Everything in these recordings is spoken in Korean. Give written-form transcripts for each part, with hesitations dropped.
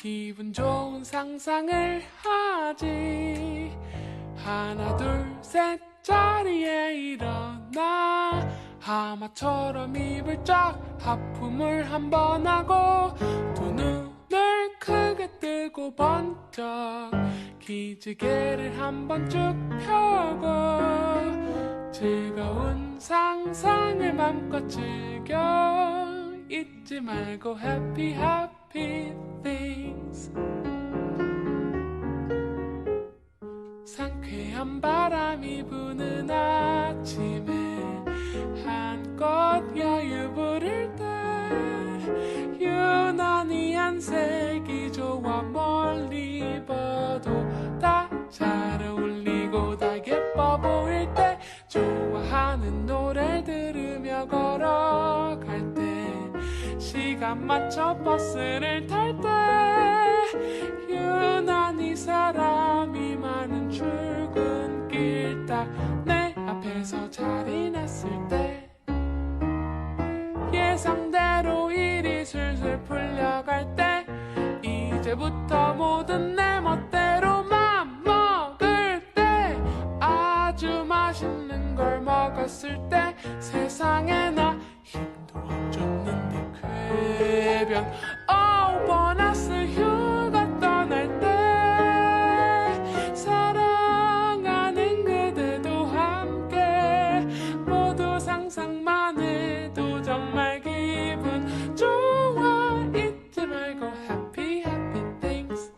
기분 좋은 상상을 하지. 하나 둘 셋 자리에 일어나 하마처럼 입을 쫙 하품을 한번 하고 두 눈을 크게 뜨고 번쩍 기지개를 한번 쭉 펴고 즐거운 상상을 맘껏 즐겨. 잊지 말고 happy happy things. 상쾌한 바람이 부는 아침에 한껏 여유 부릴 때 유난히 안색이 좋아. 멀리 봐도 다 잘 어울리고 다 예뻐 보일 때 좋아하는 노래 들으며 걸어갈 때 시간 맞춰 버스를 탈 때 유난히 사람이 많은 출근길 딱 내 앞에서 자리 냈을 때 예상대로 일이 술술 풀려갈 때 이제부터 모든 내 멋대로 맘 먹을 때 아주 맛있는 걸 먹었을 때 세상에 나 힘도 안 줬는데 쾌변. 보너스 휴가 떠날 때 사랑하는 그대도 함께 모두 상상만 해도 정말 기분 좋아. 잊지 말고 happy happy things.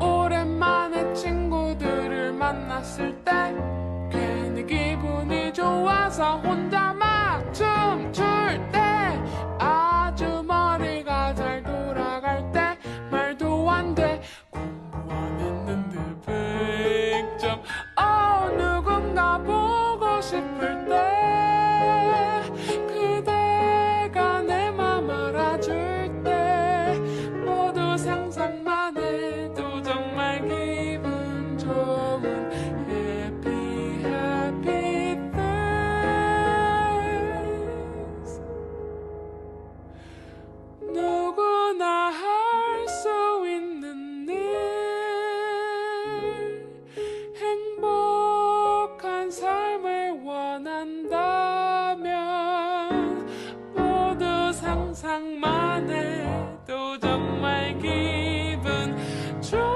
오랜만에 친구들을 만났을 때 괜히 기분이 좋아서 혼자 막 춤출 때 아주 머리가 잘 돌아갈 때 말도 안 돼 공부 안 했는데 100점. 누군가 보고 싶을 때 그대가 내 맘 알아줄 때 모두 상상만 해도 정말 기분 좋은 happy happy things. 누구나 할 수 있는 일 행복한 삶을 원한다면 모두 상상만 해도 정말 기분 좋아.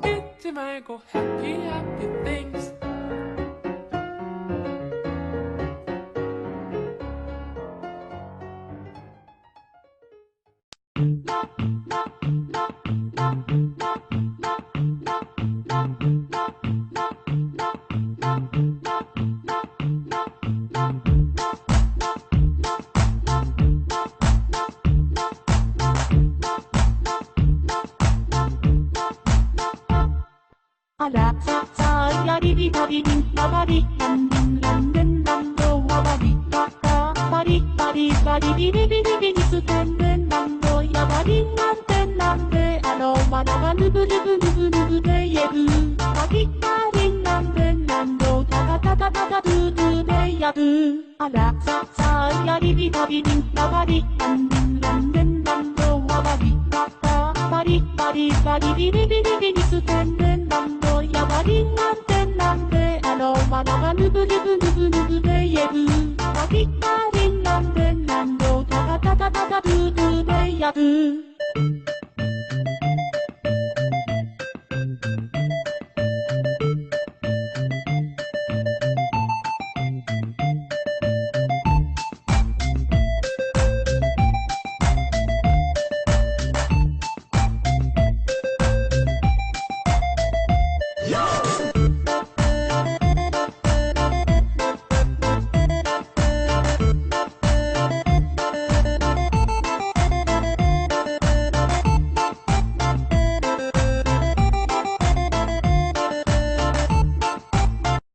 잊지 말고 happy happy things. 아라사사 야리리 바리린 바바리 란든 남도 와바리 따따 바리 바리 바리 비리비리비리 수텐는 남도 야바리 난데 아로마나가 누구누구누구누구네 예브 바리 바리 남도 다다다다다다 두두네 야브 아라사사 야리리 바리린 바바리 란든 남도 와바리 따따 바리 바리 바리 비리비리비리 수텐는 남도 야바리 난데 아로마나가 누구누구누구누구네 예브 바리 바리 남도 다다다다다 두두네 야브